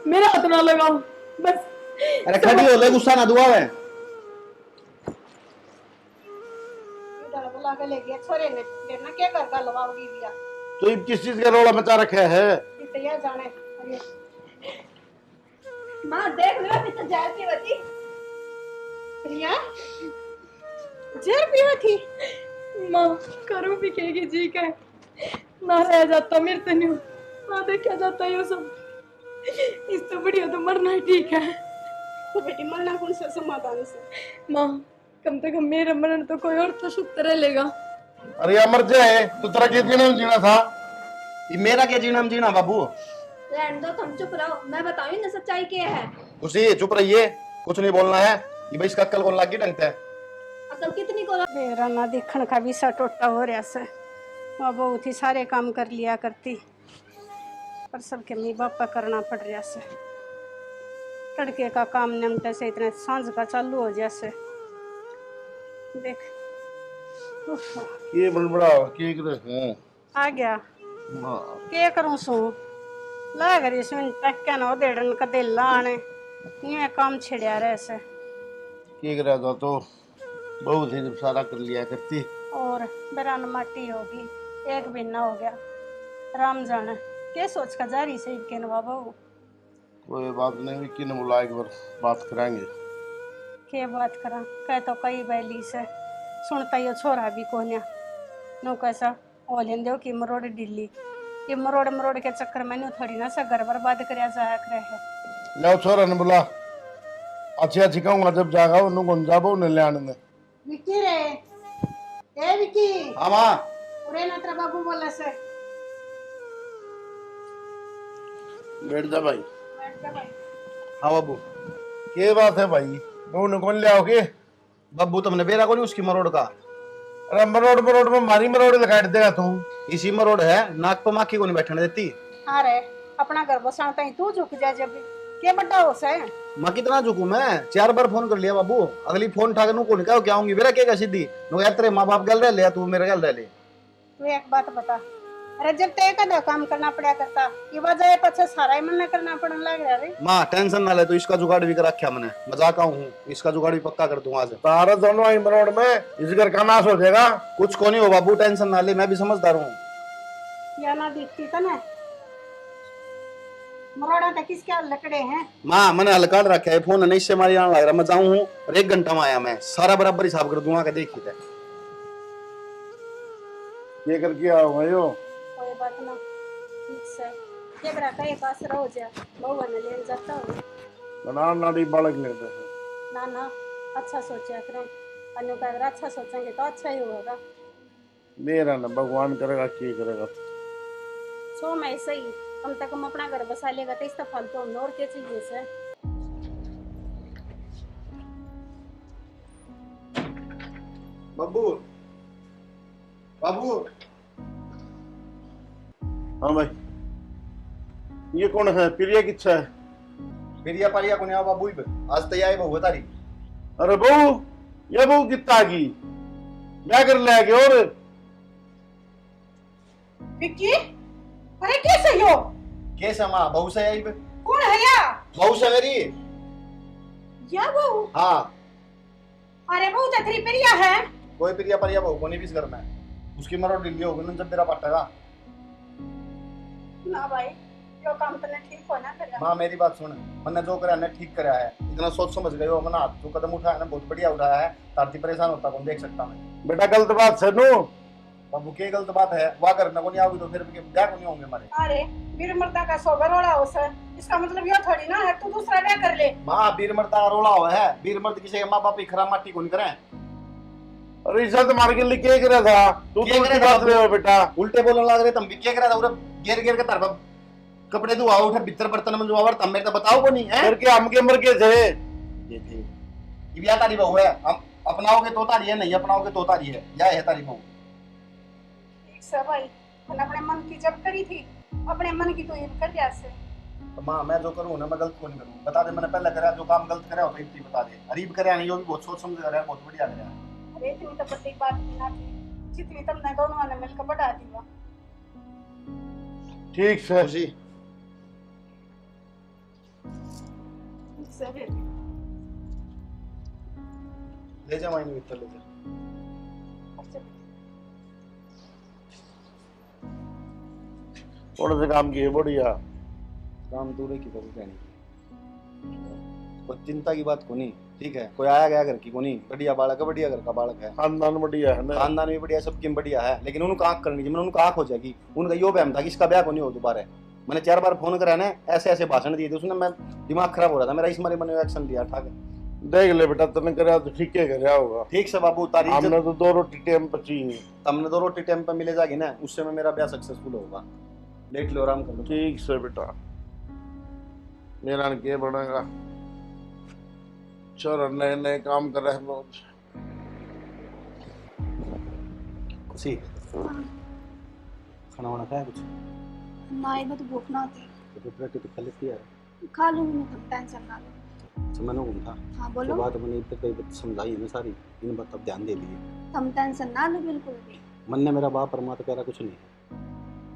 मेरे हाथ ना लगाओ बस। अरे खड़ी हो ले, गुस्सा ना दुआ है। डर बुला के ले गया छोरे ने, देखना क्या कर गलवाओगी बिया। तो ये किस चीज का रोला मचा रखा है? इतना जाने अरे माँ देख लो अभी तो जाती बची। प्रिया जर पीवा थी। माँ करूँ भी कहेगी जी का ना रह जाता मेरे तो नहीं ना देखा जाता ये सब। इस तो बढ़िया तो मरना ही ठीक है। तो बेटी मरना कौन से समाधान से। माँ कम से कम मेरा मरण तो कोई और तो सुख रह लेगा। अरे अमर जाए तो तेरा क्या जीना जीना था? ये मेरा क्या जीना जीना बाबू। रहने दो, तुम चुप रहो, मैं बताऊं ना सच्चाई क्या है। उसी चुप रहिए, कुछ नहीं बोलना है। ये भाई इसका अक्ल कौन लागी ढंग से? अकल कितनी को मेरा ना देखने का भी सा टोटा हो रहा से। वह बहुत ही सारे काम कर लिया करती, पर सबके मम्मी बाप का करना पड़ रहा से। तड़के का काम निमटे से इतने सांझ का चालू हो जैसे देख। उफ, ये बड़बड़ा केक रखे आ गया मां क्या करूं सो लग रही इसमें टक्के ना देड़न का दिल लाने ये काम छिड़िया रहे से। केक रहता तो बहुत ही सारा कर लिया करती। और बेरान माटी होगी, एक महीना हो गया। राम जाने क्या सोच का जा रही से इनके नवा बहू। कोई बात नहीं, विक्की ने बुलाया, एक बार बात कराएंगे। के बात करा कह तो कई बैली से सुनता ये छोरा भी कोन्या नो कैसा ओलिन दो कि मरोड़ दिल्ली ये मरोड़ मरोड़ के चक्कर में न्यू थोड़ी ना सा घर बर्बाद करया जाया करे है। लो छोरा ने बोला अच्छी अच्छी कहूंगा जब जागा उन्होंने कौन जाबो उन्हें ले आने में। विक्की रे ए विक्की हाँ माँ। उरे ना तेरा बाबू बोला से बैठ जा भाई। बैठ जा भाई। हाँ बाबू। के बात है भाई, बहू ने कौन ले आओगे? बाबू तुमने बेरा को नहीं उसकी मरोड़ का? अरे मरोड़ मरोड़ में मारी मरोड़ लगा देगा तू। इसी मरोड़ है, नाक पर माखी को नहीं बैठने देती। हाँ रे अपना घर बसाता ही तू झुक जा जब के बड़ा हो से। माँ कितना झुकू मैं, 4 बार फोन कर लिया बाबू। अगली फोन उठा कर कौन क्या क्या आऊंगी बेरा क्या सीधी नो यार, तेरे माँ बाप गल रह ले, तू मेरे गल रह ले। तू एक बात बता, अरे जब तय का काम करना पड़ा करता ये वजह पछे सारा ही मन करना पड़ने लग रहा रे। माँ टेंशन ना ले, तो इसका जुगाड़ भी कर रखा मैंने, मजाक हूँ, इसका जुगाड़ भी पक्का कर दूंगा आज। तारा दोनों आई मरोड़ में इस घर का नाश हो जाएगा। कुछ को नहीं हो बाबू, टेंशन ना ले, मैं भी समझदार हूँ। या ना दिखती था ना मरोड़ा तक किसके लकड़े हैं। माँ मैंने हल्का रखा है फोन, नहीं इससे मारी आने लग रहा, मैं जाऊँ हूँ और 1 घंटा में आया, मैं सारा बराबर हिसाब कर दूंगा। देखी थे ये करके आओ यो। कोई बात ना ठीक से ये बड़ा का एक आसरा हो जा बहु ने लेन जाता हूँ बना नाड़ी बालक लेते हैं। ना ना अच्छा सोचा करें अन्यों का अगर अच्छा सोचेंगे तो अच्छा ही होगा। मेरा ना भगवान करेगा क्या करेगा। सो मैं सही कम से कम अपना घर बसा लेगा तो इसका फालतू हमने और क्या चाहिए से। बाबू बाबू। हाँ भाई ये कौन है? प्रिया किच्छा है? पिरिया पारिया को नहीं आओ बाबू, आज तो आई बहु तारी। अरे बहू ये बहू कितना की क्या कर ले आगे? और विक्की अरे कैसे हो? कैसे माँ, बहू से आई? कौन है या? बहू से मेरी। या बहू? हाँ अरे बहू तो तेरी प्रिया है। कोई पिरिया पारिया बहू को नहीं भी इस घर में, उसकी मरोड़ डिल्ली होगी ना जब मेरा पट्टेगा। ना भाई जो काम तने ठीक हो ना करा। माँ मेरी बात सुन, मैंने जो करा ने ठीक करा है, इतना सोच समझ गए हो मना, जो कदम उठाया ना बहुत बढ़िया उठाया है। तारती परेशान होता कौन देख सकता मैं। बेटा गलत बात से नो बाबू क्या गलत बात है? वाह करना को नहीं आओगी तो फिर ब्याह को नहीं होंगे हमारे। अरे वीर मर्दा का सोगर वाला हो सर, इसका मतलब ये थोड़ी ना है तू दूसरा ब्याह कर ले। माँ वीर मर्द रोला हुआ है, वीर मर्द किसी के माँ बाप की खराब माटी को नहीं करें। अरे इज्जत मार के लिए क्या करे था तू? क्या तो करे उल्टी था बात ले बेटा। उल्टे बोलने लग रहे तुम भी, क्या करा था उरे गिर गिर के तरफ कपड़े धुआ उठे भीतर बर्तन में जुआवर, तब मेरे तो बताओ को नहीं है करके हम के मर के थे। ये थे ये ब्याह तारी बहू है, हम अपनाओगे तो तारी है, नहीं अपनाओगे तो तारी है, या है तारी बहू। ठीक से भाई मैंने अपने मन की जब करी थी अपने मन की तो ये कर दिया से। तो माँ मैं जो करूँ ना मैं गलत को नहीं करूँ, बता दे मैंने पहले करा, जो काम गलत करा हो तो इतनी बता दे। अरीब करे नहीं, वो भी बहुत सोच समझ कर रहा है, बहुत बढ़िया करा। अरे इतनी तो बड़ी बात भी ना थी जितनी तुमने दोनों ने मिलकर बढ़ा दी वो। ठीक से खुशी उससे भी ले जा मायने भीतर ले जा। थोड़े से काम किए बढ़िया। काम दूर की कभी कहने की कोई चिंता की बात को नहीं, ठीक है। कोई आया गया घर की को नहीं, बढ़िया बालक है, बढ़िया घर का बालक है, खानदान बढ़िया है ना। खानदान भी बढ़िया, सबकी बढ़िया है। लेकिन उनको आंख करनी चाहिए, उनको आंख हो जाएगी। उनका यो बहम था कि इसका ब्याह को नहीं हो दोबारा। मैंने 4 बार फोन करा ना, ऐसे ऐसे भाषण दिए थे उसने, मैं दिमाग खराब हो रहा था मेरा, इस मारे मैंने एक्शन लिया था। देख ले बेटा, तने करे तो ठीक है करे होगा। ठीक से बाबू, तारीख हमने तो 2 रोटी टाइम पची है। हमने 2 रोटी टाइम पे मिले जाएगी ना, उससे में मेरा ब्याह सक्सेसफुल होगा। देख लो, आराम कर लो। ठीक से बेटा, मेरा न के बनेगा। चलो नए नए काम कर रहे हैं लोग। खुशी, खाना वाना खाया कुछ? ना ही तो भूख ना थी। तो रोटी तो खा लेती है। खा लूंगी मैं, तुम टेंशन ना लो। मैंने घूमता हाँ तो बोलो। बात मैंने इतने कई बात समझाई है ना सारी, इन बात अब ध्यान दे लिए। तुम टेंशन ना लो बिल्कुल भी। मन ने मेरा बाप परमात्मा कह रहा कुछ नहीं है।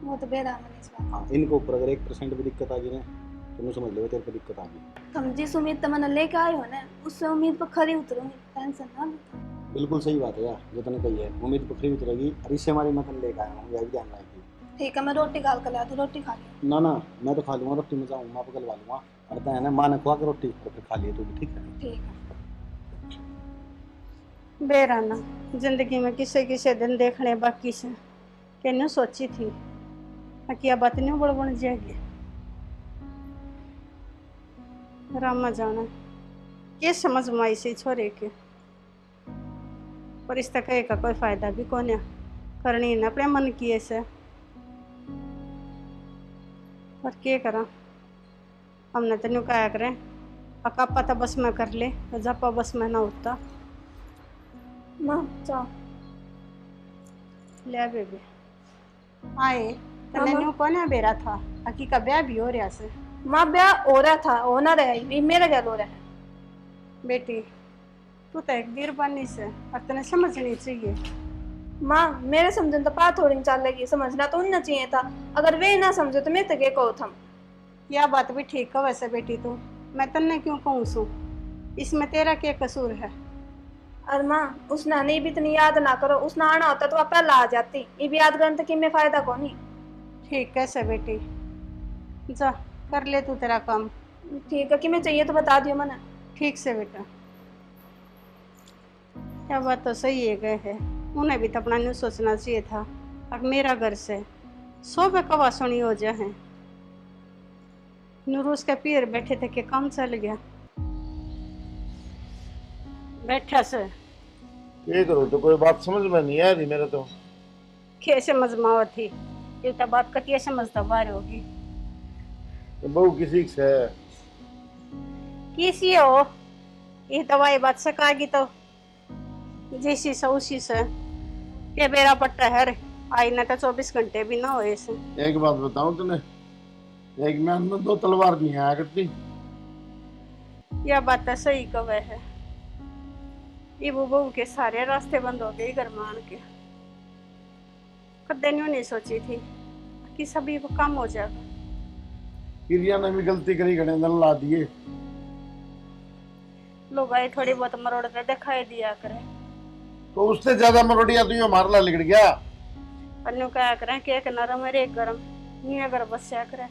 वो तो बेरा मन इस बात। हाँ, इनके ऊपर अगर 1% भी दिक्कत आ गई ना, तो मैं समझ लो तेरे को दिक्कत आ गई। तुम जिस उम्मीद तमन्ना लेके आए हो ना, उस उम्मीद पर खरी उतरूंगी, टेंशन ना लो। बिल्कुल सही बात है यार, जो तूने कही है। उम्मीद पखरी उतरेगी, और इससे हमारी मतलब लेकर आया हूँ, यह भी ध्यान रखिए। ठीक है, मैं रोटी घाल कर ला दूं, रोटी खा लियो। ना ना, मैं तो खा लूंगा रोटी में, जाऊँ माँ पकड़वा लूंगा। अड़ता है ना, माँ ने खुआ के रोटी तो फिर खा लिए तू भी, ठीक है। ठीक है। बेराना जिंदगी में किसे किसे दिन देखने बाकी से कहने सोची थी क्या बात नहीं बड़ बन जाएगी। रामा जाना ये समझ में आई से छोरे के, पर इस तक का कोई फायदा भी कौन है, करनी ना अपने मन की ऐसे। पर क्या करा, हमने तो नहीं कहा करें पक्का पता बस में कर ले, तो जपा बस में ना उठता। माँ चाह ले बेबी आए तने हाँ, न्यू कौन है बेरा था, अकी का ब्याह भी हो रहा से। माँ ब्याह हो रहा था, होना रहा है, मेरा क्या हो रहा है। बेटी तू तो एक वीरबानी से, और तने समझनी चाहिए। माँ मेरे समझन तो पा थोड़ी चल लगी, समझना तो उन्ना चाहिए था। अगर वे ना समझे तो मैं तो क्या कहूँ थम। यह बात भी ठीक है वैसे बेटी, तू मैं तन्ने क्यों कहूँ सू, इसमें तेरा क्या कसूर है। और माँ उसने नहीं भी इतनी याद ना करो, उसने आना होता तो आप पहला आ जाती, ये भी याद करने तक में फायदा कौन ही। ठीक कैसे बेटी, जा कर ले तू तेरा काम। ठीक है, कि मैं चाहिए तो बता दियो मना। ठीक से बेटा, क्या बात तो सही है गए है, उन्हें भी तो अपना नहीं सोचना चाहिए था। अब मेरा घर से 100 पे कवा सुनी हो जाए, नूरूस के पीर बैठे थे कि काम चल गया। बैठा से ये करो तो कोई बात समझ में नहीं आ रही मेरे तो। कैसे मजमाव थी, ये तो बात का कैसे समझता बार होगी। तो बहू किसी से है। किसी हो ये दवाई बात सकागी तो जैसी से उसी से के बेरा पट्टा है आई ना तो 24 घंटे भी ना हो ऐसे। एक बात बताऊं तुने, एक म्यान में 2 तलवार नहीं आया करती। यह बात तो सही कवे है, ये वो बहू के सारे रास्ते बंद हो गए घर में आन के। कदे नहीं सोची थी कि सभी वो काम हो जाएगा। किरिया ने भी गलती करी, घने दिन ला दिए। लोग आए थोड़ी बहुत मरोड़ते दिखाई दिया करे, तो उससे ज्यादा मरोड़िया तो ये मारला लिगड़ गया। अन्यों क्या करें कि एक नरम और एक गरम नहीं अगर बस्या करे,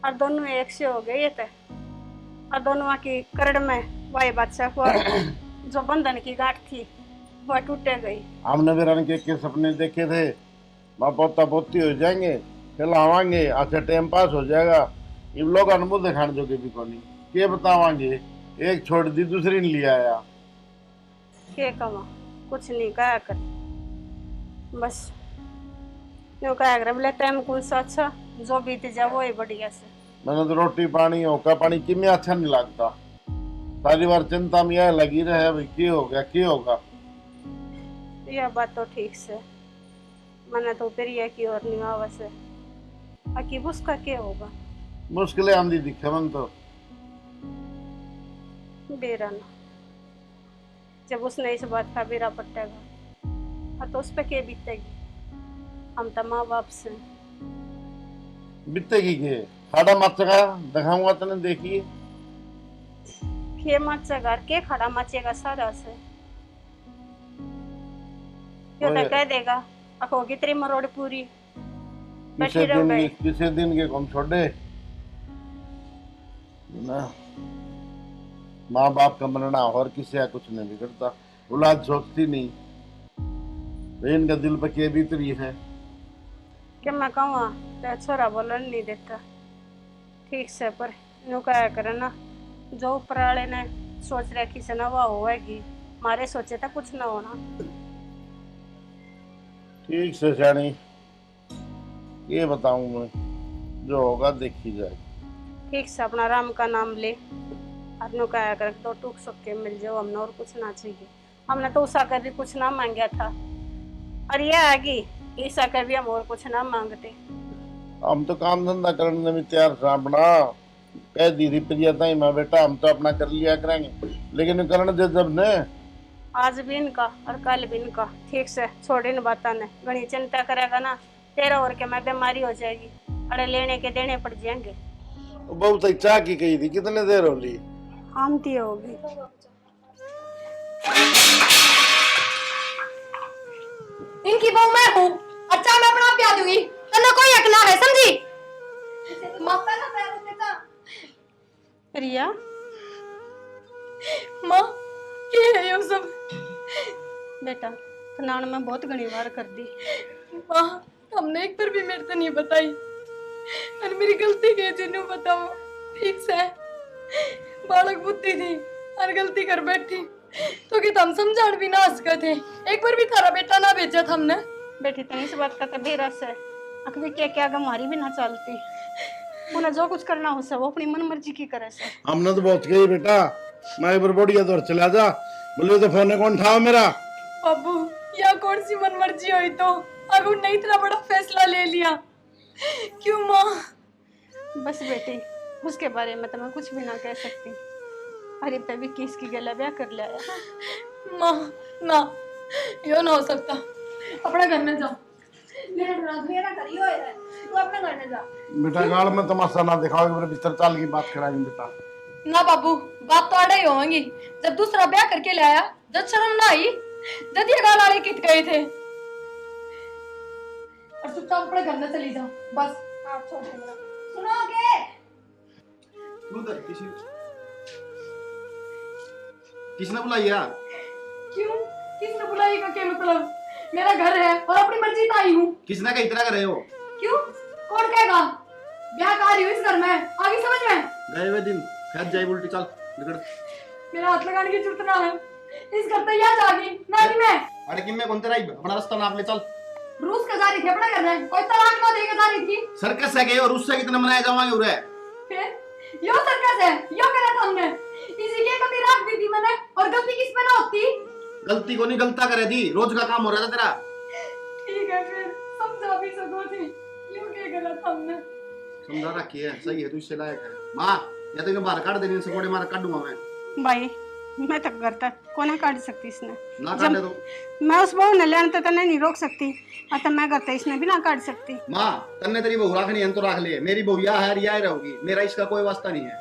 और दोनों एक से हो गए ये थे, और दोनों की करड़ में वाई बादशाह हुआ जो बंधन की गांठ थी वह टूटे गई। हमने भी रन के सपने देखे थे, माँ पोता पोती हो जाएंगे, खिलावांगे, अच्छा टाइम पास हो जाएगा। ये लोग अनुभव दिखाने जोगे भी कोनी के बतावांगे, एक छोड़ दी दूसरी ने लिया आया। के कमा कुछ नहीं कहा कर, बस क्यों कहा कर बोले टाइम कौन सा अच्छा जो बीत जा वो ही बढ़िया से। मैंने तो रोटी पानी होका पानी किमें अच्छा नहीं लगता, सारी बार चिंता में यह लगी रहे भाई क्या हो गया क्या होगा। यह बात तो ठीक से मैंने तो फिर यह की और नहीं आवा से आकी उसका क्या होगा। मुश्किलें आंधी दिखे मन तो। बेरा ना जब उसने इस बात का बेरा पट्टेगा तो उस पर क्या बीतेगी। हम तो माँ बाप से बीतेगी के खाड़ा मत चका दिखाऊंगा तने देखिए। के मचेगा के खड़ा मचेगा सारा से क्यों तो कह देगा अखो की तेरी मरोड़ पूरी बैठी रह गई। किसी दिन के कौन छोड़े ना, माँ बाप का मरना और किसी का कुछ नहीं बिगड़ता, औलाद सोचती नहीं, इनका दिल पर के बीतरी है कि मैं कहूँ तो छोरा बोलन नहीं देता ठीक से, पर नु क्या करे ना, जो ऊपर वाले ने सोच रखी से ना वह होएगी, मारे सोचे था कुछ ना होना। ठीक से शानी, ये बताऊं मैं, जो होगा देखी जाएगी। ठीक से अपना राम का नाम ले, अपनों का कर दो टूक सुख के मिल जाओ, हमने और कुछ ना चाहिए। हमने तो उषा कर भी कुछ ना मांगा था, और ये आगे ईसा कर भी हम और कुछ ना मांगते। हम तो काम धंधा करने में तैयार था अपना, कह दी थी प्रिया ताई माँ बेटा हम तो अपना कर लिया करेंगे, लेकिन करने दे जब ने आज भी इनका और कल भी इनका, ठीक से छोड़ इन बातों ने, घनी चिंता करेगा ना तेरा और के मैं बीमारी हो जाएगी, अरे लेने के देने पड़ जाएंगे। बहुत अच्छा की कही थी, कितने देर हो ली आमती होगी। इनकी बहू मैं हूँ, अच्छा मैं अपना आप प्यार दूंगी, तन्ने कोई हक ना है, समझी? माँ पहला पैर उठने का। प्रिया माँ क्या है ये सब? बेटा खनान में बहुत घनी बार कर दी। माँ हमने एक बार भी मेरे से नहीं बताई, और मेरी गलती के जिन्हों बताओ ठीक से, बालक बुद्धि थी और गलती कर बैठी तो कि तुम समझाण भी ना सके थे, एक बार भी थारा बेटा ना भेजा था हमने। बेटी तो इस बात का बेरा से अकबी क्या क्या हमारी भी ना चलती, उन्हें जो कुछ करना हो सब वो अपनी मन मर्जी की करे से। हमने तो बहुत कही बेटा, मैं एक बार बढ़िया दौर चला जा, बोले तो फोन कौन उठाओ मेरा। बाबू या कौन सी मन मर्जी हुई तो अगू ने इतना बड़ा फैसला ले लिया क्यों माँ? बस बेटी उसके बारे में तो मैं कुछ भी ना कह सकती, अरे पे भी किस की गला ब्याह कर लिया। माँ ना, यो ना हो सकता, अपने घर में जाओ, मेरा घर ही है, तू अपने घर में जा। बेटा गाल में तमाशा ना दिखाओ, मेरे बिस्तर चाल की बात कराएंगे बेटा। ना बाबू बात तो अड़े होंगी, जब दूसरा ब्याह करके लाया जब शर्म ना आई, जब ये गाल वाले कित गए थे, और चुपचाप अपने घर में चली जाओ बस। आप छोड़ दो, सुनोगे? किसने बुलाया? क्यों किसने बुलाएगा? क्या मतलब? मेरा घर है और अपनी मर्जी से आई हूँ। किसने कहा इतना कर रहे हो? क्यों कौन कहेगा? ब्याह कर रही हूँ इस घर में, आगे समझ में? गए हुए दिन खैर जाए उल्टी, चल निकल। मेरा हाथ लगाने की जरूरत ना है, इस घर पे यहाँ जागी ना ही मैं। अरे किम में कौन तेरा अपना रास्ता नाप ले, चल। रूस का जा रही थी अपना घर में, कोई तलाक ना देके जा रही थी। सर्कस है गए और उससे कितना मनाया जावांगे उरे? फिर यो सर्कस है, यो करा था हमने, इसी के कभी रख दी थी मैंने, और गलती किस पे ना होती? गलती को नहीं गलता करे थी, रोज का काम हो रहा था तेरा। ठीक है फिर समझा भी सको थी, यो क्या करा था हमने? समझा रखी है, सही है, तू इससे लायक है। माँ या तो इन्हें बाहर काट देनी, इनसे कोड़े मार काट दूंगा मैं। भाई मैं तक घर तक को ना काट सकती इसने, ना काटने दो। मैं उस बहू ने लेने तो नहीं रोक सकती, अतः मैं करता इसने भी ना काट सकती। माँ तन्ने तेरी बहू रखनी है तो रख ले, मेरी बहू या है या रहोगी, मेरा इसका कोई वास्ता नहीं है।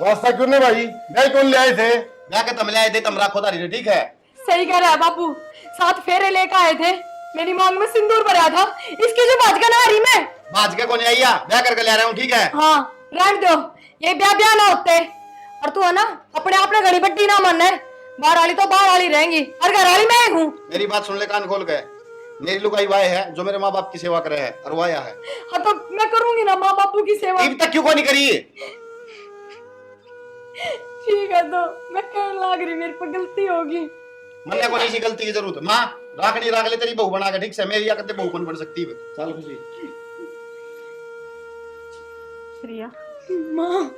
वास्ता क्यों नहीं भाई, मैं कौन ले आए थे? जाके तम ले आए थे, तम रखो तारी, ठीक है? सही कह रहा है बापू, 7 फेरे लेकर आए थे, मेरी मांग में सिंदूर भरा था, इसकी जो भाज का ना रही मैं भाज के कौन आई, ब्याह करके ले आ रहा हूँ, ठीक है? हाँ रहने दो, ये ब्याह ना होते, और तू है ना अपने आप ने घड़ी बट्टी ना मानना है, बाहर वाली तो बाहर वाली रहेंगी और घर वाली मैं हूँ। मेरी बात सुन ले कान खोल के, मेरी लुगाई वाय है जो मेरे माँ बाप की सेवा करे है, और वाया है। हाँ तो मैं करूंगी ना माँ बापू की सेवा। अभी तक क्यों को नहीं करी? ठीक है तो मैं कहने लग रही, मेरे पर गलती होगी। मन्ने को नहीं सी गलती की जरूरत, माँ राखनी राख ले तेरी बहू बना के, ठीक से? मेरी या कदे बहू कौन बन सकती है? चल खुशी। प्रिया माँ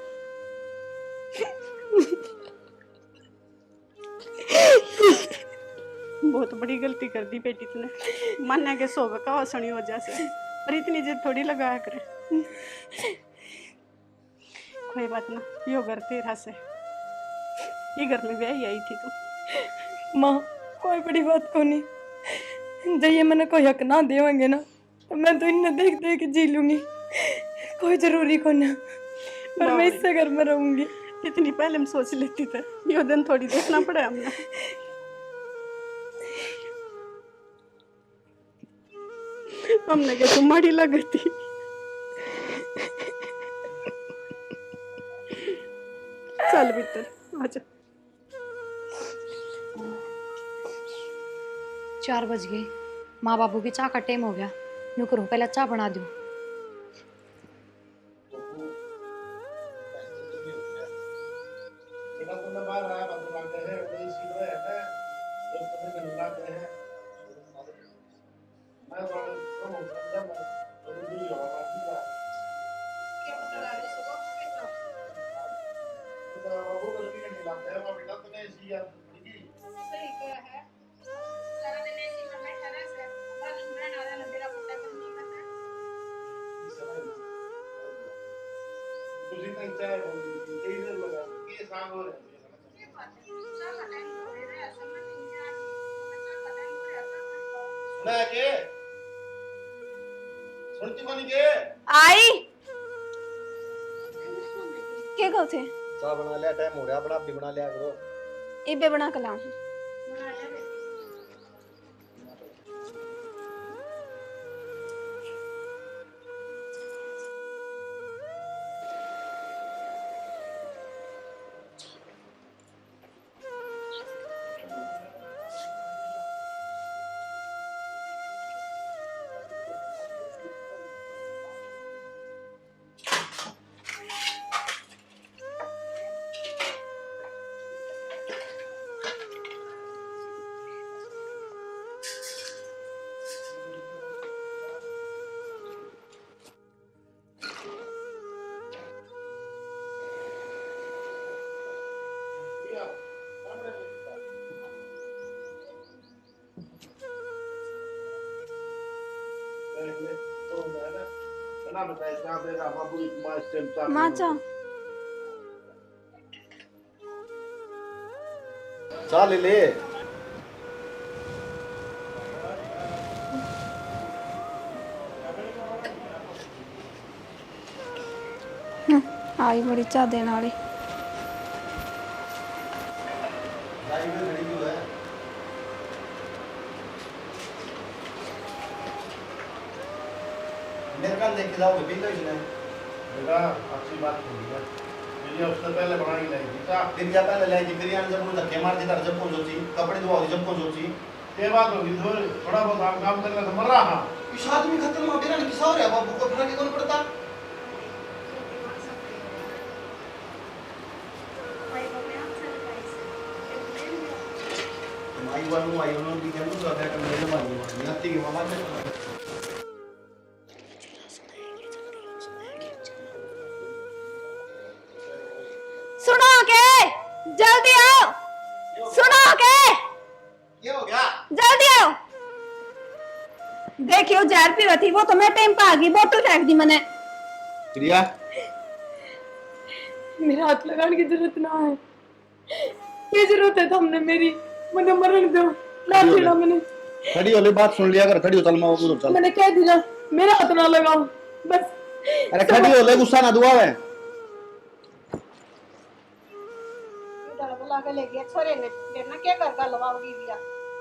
बहुत बड़ी गलती कर दी बेटी तूने, मानने के सोबे का हंसनी वजह से, पर इतनी जिद थोड़ी लगाया करे। कोई बात ना, यो घर तेरा से, ये घर में ब्याही आई थी तू। माँ कोई बड़ी बात को नहीं, जब ये मैंने कोई हक ना देवेंगे ना तो मैं तो इन्हें देख देख जी लूंगी, कोई जरूरी को ना, पर मैं इससे घर में रहूंगी। इतनी पहले हम सोच लेती थे, ये दिन थोड़ी देखना पड़ा हमने। हमने क्या तुम माड़ी लगी थी। चल भीतर आजा। 4 बज गए, माँ बाबू की चाह का टाइम हो गया। न्यू करूँ पहले चाह बना दूँ। सुनती कोनी के आई के को थे चाह बना लिया, टाइम हो रहा, अपना आप भी बना लिया करो। इबे बना के लाऊं। माचा चाह ले ले। आई बड़ी चाह देने वाली। मेरे कान देख के जाओगे बिल लो इसने। बेटा अच्छी बात नहीं है, ये उसने पहले बनाई नहीं थी चाह। फिर क्या पहले लाएगी, फिर यहाँ जब उन्हें धक्के मार दी जब कौन सोची, कपड़े धोआ जब कौन सोची। ये बात होगी थोड़ा बहुत आप काम करने से मर रहा। इस आदमी खत्म हो गया ना, किसा हो रहा है बाबू को फर्क कौन पड़ता। माई वालों की क्या कुछ आता है कम मेरे वालों नाती की मामा के सुनो के जल्दी आओ। सुनो के ये हो गया। जल्दी आओ। देखियो जहर पी रही थी वो तो मैं टाइम पे आ गई, बोतल फेंक दी मैंने। प्रिया मेरा हाथ लगाने की जरूरत ना है। ये जरूरत है तुमने मेरी, मैंने मरण दो ना दिला मैंने। खड़ी होले बात सुन लिया कर, खड़ी हो चल मैं उधर चल। मैंने कह दिया मेरा हाथ ना लगाओ बस। अरे खड़ी होले गुस्सा ना दुआ है। बुला के ले गया छोरे ने, देखना क्या कर गलवाओगी बिया।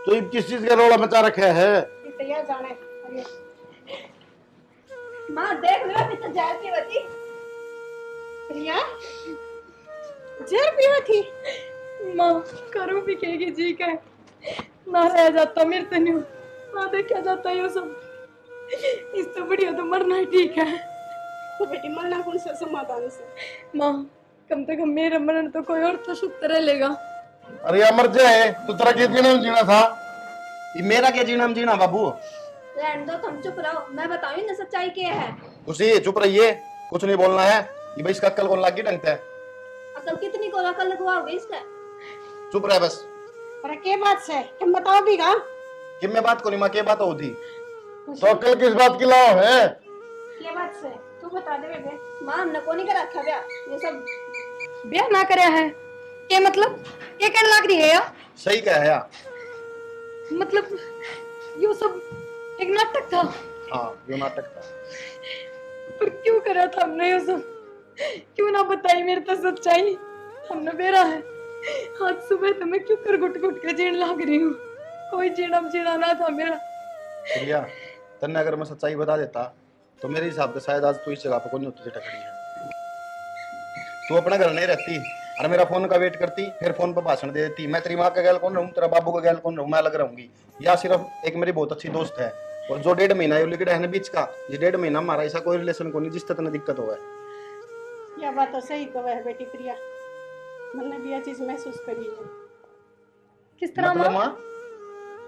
तो ये किस चीज का रोला मचा रखा है? इतना जाने अरे मां देख लो मैं तो जहर पी रही थी। प्रिया जहर पीवा थी। माँ करूँ भी कहेगी जी का ना रह जाता मेरे से नहीं ना देखा जाता ये सब। इस तो बढ़िया तो मरना ही ठीक है। तो बेटी मरना कौन से समाधान से। माँ कम से कम मेरा मरण तो कोई और तो सुख रह लेगा। अरे अमर जाए तो तेरा कितने में जीना था? ये मेरा क्या जीना हम जीना बाबू। रहने दो तुम चुप रहो, मैं बताऊं ना सच्चाई क्या है। उसी चुप रहिए, कुछ नहीं बोलना है। ये भाई इसका अक्ल कौन लागी ढंग से। अकल कितनी को अकल लगवाओगे इसका? चुप रहे बस। पर के बात से तुम बताओ भी गा। कि मैं बात को नहीं माँ, क्या बात होती। तो अकल किस बात की लाओ है? के बात से तू बता दे बेटे। मां हमने को नहीं कर रखा ब्याह, ये सब ब्याह ना करे है ये मतलब ये कहने लग रही है या? सही कहा है यार। मतलब ये सब एक नाटक था। हाँ जो नाटक था। पर क्यों करा था हमने ये सब? क्यों ना बताई मेरे तो सच्चाई। हमने बेरा है। आज सुबह तो मैं क्यों कर घुट घुट के जीण लाग रही हूँ। कोई जीना जीना ना था मेरा। प्रिया, तन्ने अगर मैं सच्चाई बता देता तो मेरे हिसाब से शायद आज तू इस जगह पर कोई नहीं होती टकरी है। तू अपना घर नहीं रहती और मेरा फोन का वेट करती, फिर फोन पर भाषण दे देती। मैं तेरी माँ का गैल कौन रहूँ, तेरा बाबू का गैल कौन रहूँ, मैं अलग रहूंगी। या सिर्फ एक मेरी बहुत अच्छी दोस्त है और जो 1.5 महीना लिखा है ना बीच का, ये 1.5 महीना हमारा ऐसा कोई रिलेशन को नहीं जिस तरह दिक्कत हुआ है। यह बात तो सही कहा है बेटी प्रिया, मैंने भी यह चीज महसूस करी है। किस तरह मतलब माँ? माँ,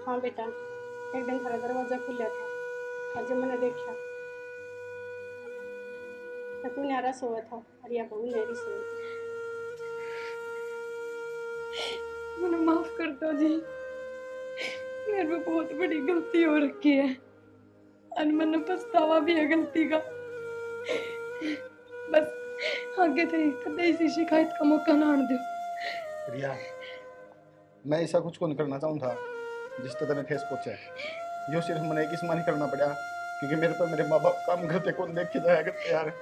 हाँ बेटा, एक दिन थारा दरवाजा खुला था और जब मैंने देखा तो तू न्यारा सोया था और यह बहू नेरी सोई थी। मैंने माफ कर दो जी, मेरे में बहुत बड़ी गलती हो रखी है और मैंने पछतावा भी है गलती का। बस आगे थे कदे इसी शिकायत का मौका ना आने दो। प्रिया, मैं ऐसा कुछ को नहीं करना चाहूँ जिस तरह ने ठेस पहुंचा है। यो सिर्फ मैंने एक इसमा नहीं करना पड़ा क्योंकि मेरे पर मेरे माँ बाप काम करते कौन देख के जाया करते यार।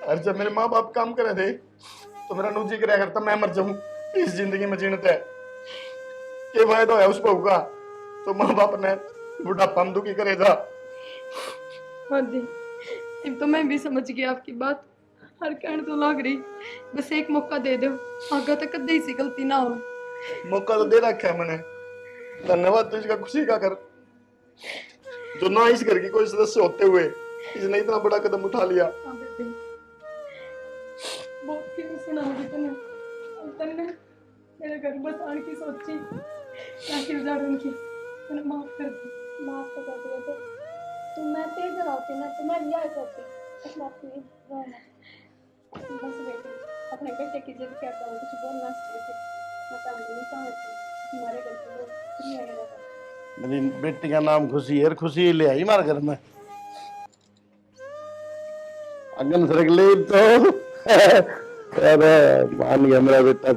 और जब मेरे माँ बाप काम करे थे तो मेरा नूजी कराया करता मैं मर जाऊं इस जिंदगी में जीने थे। ये फायदा है उस बहू का तो माँ बाप ने बुढ़ापा में दुखी करे जा। हाँ जी, अब तो मैं भी समझ गई आपकी बात। हर कहने तो लाग रही, बस एक मौका दे दो, आगे तक कदे इसी गलती ना हो। मौका तो दे रखा है मैंने, धन्यवाद तो इसका खुशी का कर जो ना इस घर की कोई सदस्य होते हुए इसने इतना बड़ा कदम उठा लिया। हाँ बेटी, बहुत क्यों सुनाऊंगी तूने, तन्ने मेरे घर बस आने की सोची ताकि उजाड़ उनकी, तूने माफ कर दी। माफ तो कर दिया तो तुम मैं तेज रहती ना तो मैं लिया करती इस बात की रोना। बस बेटी, अपने बेटे की जिद क्या करूँ, कुछ बोलना चाहिए। मैं काम नहीं चाहती हमारे घर के लोग दुनिया के रहते। मेरी बेटी का नाम खुशी है, खुशी ले आई हमारे घर में। अगन सरक ले तो अरे मान गया मेरा बेटा।